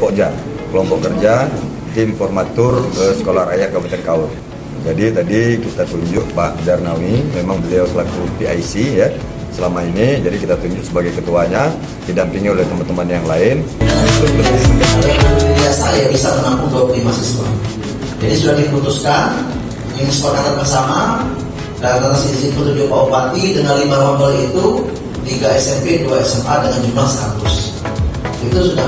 Pokja, kelompok kerja tim formatur Sekolah Raya Kabupaten Kaur. Jadi tadi kita tunjuk Pak Darnawi, memang beliau selaku PIC ya selama ini, jadi kita tunjuk sebagai ketuanya, didampingi oleh teman-teman yang lain. Saya bisa menampung 25 siswa. Jadi sudah diputuskan, ini kesepakatan bersama, dan atas izin petunjuk Pak Bupati dengan 5 rombel itu 3 SMP, 2 SMA dengan jumlah 100. Itu sudah